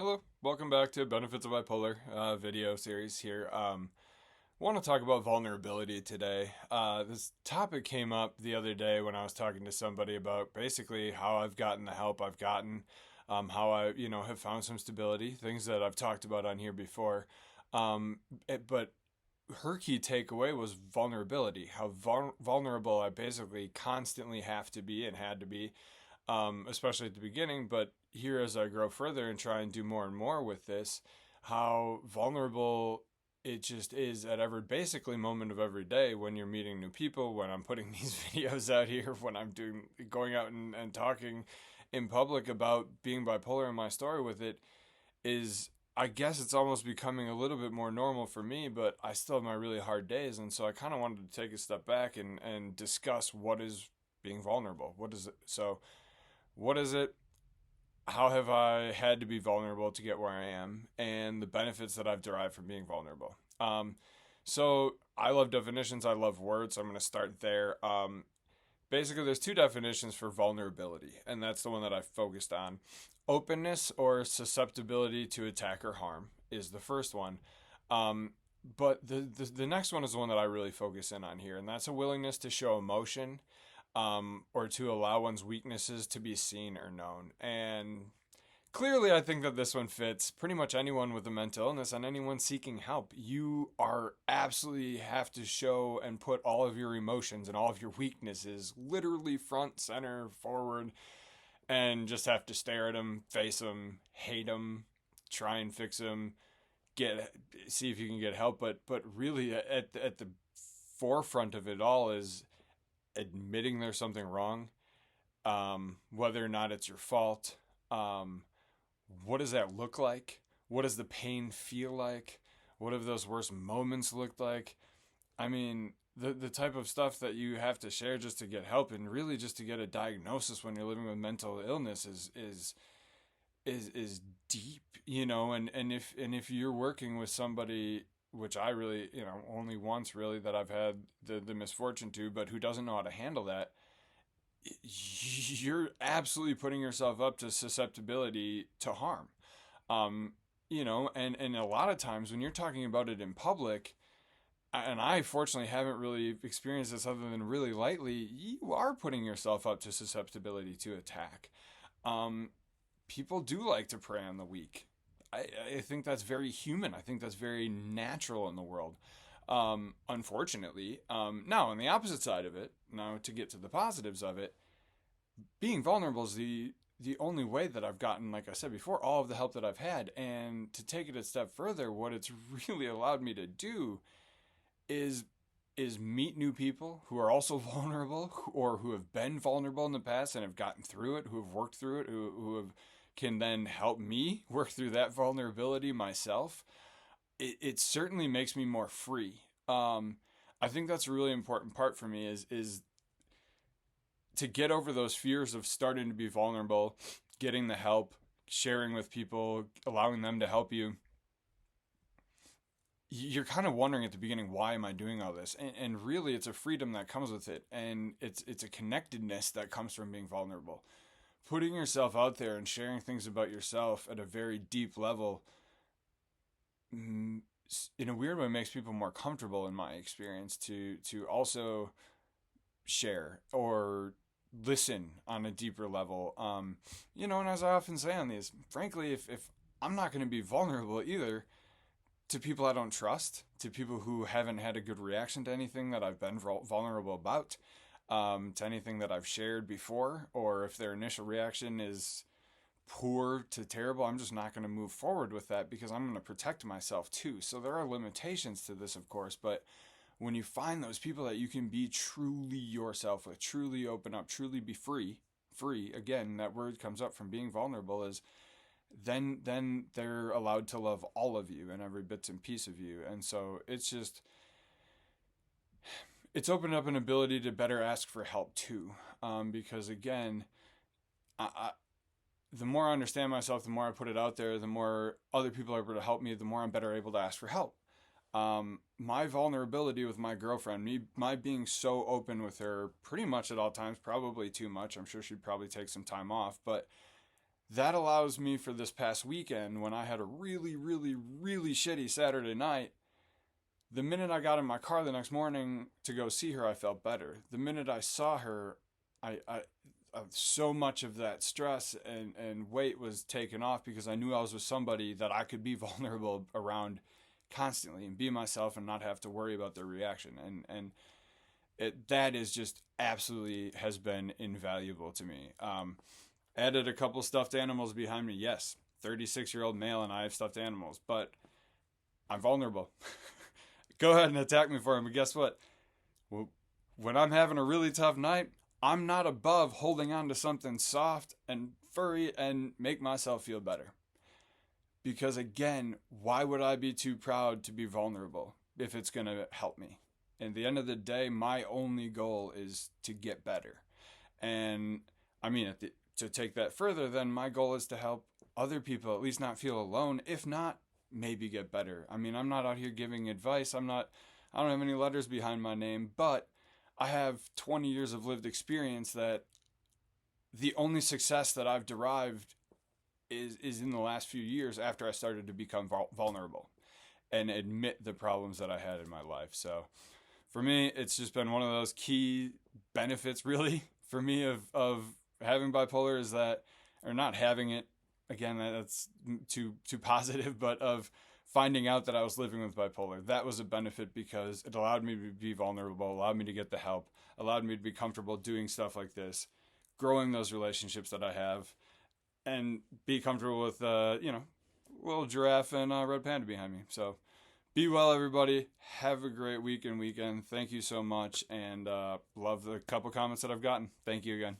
Hello, welcome back to Benefits of Bipolar video series here. Want to talk about vulnerability today. This topic came up the other day when I was talking to somebody about basically how I've gotten the help I've gotten, how I have found some stability, things that I've talked about on here before. But her key takeaway was vulnerability. How vulnerable I basically constantly have to be and had to be, especially at the beginning. But here, as I grow further and try and do more and more with this, how vulnerable it just is at every basically moment of every day when you're meeting new people, when I'm putting these videos out here, when I'm going out and talking in public about being bipolar and my story with it is, I guess it's almost becoming a little bit more normal for me, but I still have my really hard days. And so I kind of wanted to take a step back and discuss what is being vulnerable. What is it? So, what is it? How have I had to be vulnerable to get where I am, and the benefits that I've derived from being vulnerable. So I love definitions. I love words. So I'm going to start there. Basically, there's two definitions for vulnerability, and that's the one that I focused on. Openness or susceptibility to attack or harm is the first one. Um, but the next one is the one that I really focus in on here, and that's a willingness to show emotion, or to allow one's weaknesses to be seen or known. And clearly, I think that this one fits pretty much anyone with a mental illness and anyone seeking help. You are absolutely have to show and put all of your emotions and all of your weaknesses literally front, center, forward, and just have to stare at them, face them, hate them, try and fix them, get see if you can get help. But really, at the forefront of it all is admitting there's something wrong, whether or not it's your fault. What does that look like? What does the pain feel like? What have those worst moments looked like? I mean, the type of stuff that you have to share just to get help and really just to get a diagnosis when you're living with mental illness is deep, and if you're working with somebody, which I really, only once really that I've had the misfortune to, but who doesn't know how to handle that, you're absolutely putting yourself up to susceptibility to harm. And a lot of times when you're talking about it in public, and I fortunately haven't really experienced this other than really lightly, you are putting yourself up to susceptibility to attack. Um, People do like to prey on the weak. I think that's very human. I think that's very natural in the world. Unfortunately, now on the opposite side of it, now to get to the positives of it, being vulnerable is the only way that I've gotten, like I said before, all of the help that I've had. And to take it a step further, what it's really allowed me to do is meet new people who are also vulnerable or who have been vulnerable in the past and have gotten through it, who have worked through it, who have can then help me work through that vulnerability myself. It certainly makes me more free. I think that's a really important part for me is to get over those fears of starting to be vulnerable, getting the help, sharing with people, allowing them to help you. You're kind of wondering at the beginning, why am I doing all this? And really, it's a freedom that comes with it, and it's a connectedness that comes from being vulnerable. Putting yourself out there and sharing things about yourself at a very deep level, in a weird way, makes people more comfortable, in my experience, to also share or listen on a deeper level. And as I often say on these, frankly, if I'm not going to be vulnerable either to people I don't trust, to people who haven't had a good reaction to anything that I've been vulnerable about, to anything that I've shared before, or if their initial reaction is poor to terrible, I'm just not going to move forward with that because I'm going to protect myself too. So there are limitations to this, of course, but when you find those people that you can be truly yourself with, truly open up, truly be free, again, that word comes up from being vulnerable, is then they're allowed to love all of you and every bits and piece of you. And so it's opened up an ability to better ask for help too, because again, I the more I understand myself, the more I put it out there, the more other people are able to help me, the more I'm better able to ask for help. My vulnerability with my girlfriend, my being so open with her pretty much at all times, probably too much. I'm sure she'd probably take some time off, but that allows me for this past weekend when I had a really, really, really shitty Saturday night. The minute I got in my car the next morning to go see her, I felt better. The minute I saw her, I so much of that stress and weight was taken off because I knew I was with somebody that I could be vulnerable around constantly and be myself and not have to worry about their reaction. That is just absolutely has been invaluable to me. Added a couple stuffed animals behind me. Yes, 36-year-old male and I have stuffed animals, but I'm vulnerable. Go ahead and attack me for them. But guess what? When I'm having a really tough night, I'm not above holding on to something soft and furry and make myself feel better. Because again, why would I be too proud to be vulnerable if it's going to help me? At the end of the day, my only goal is to get better. And I mean, to take that further, then my goal is to help other people at least not feel alone. If not, maybe get better. I mean, I'm not out here giving advice. I don't have any letters behind my name, but I have 20 years of lived experience that the only success that I've derived is in the last few years after I started to become vulnerable and admit the problems that I had in my life. So for me, it's just been one of those key benefits really for me of having bipolar is that, or not having it, again, that's too positive, but of finding out that I was living with bipolar. That was a benefit because it allowed me to be vulnerable, allowed me to get the help, allowed me to be comfortable doing stuff like this, growing those relationships that I have, and be comfortable with, little giraffe and red panda behind me. So be well, everybody. Have a great week and weekend. Thank you so much, and love the couple comments that I've gotten. Thank you again.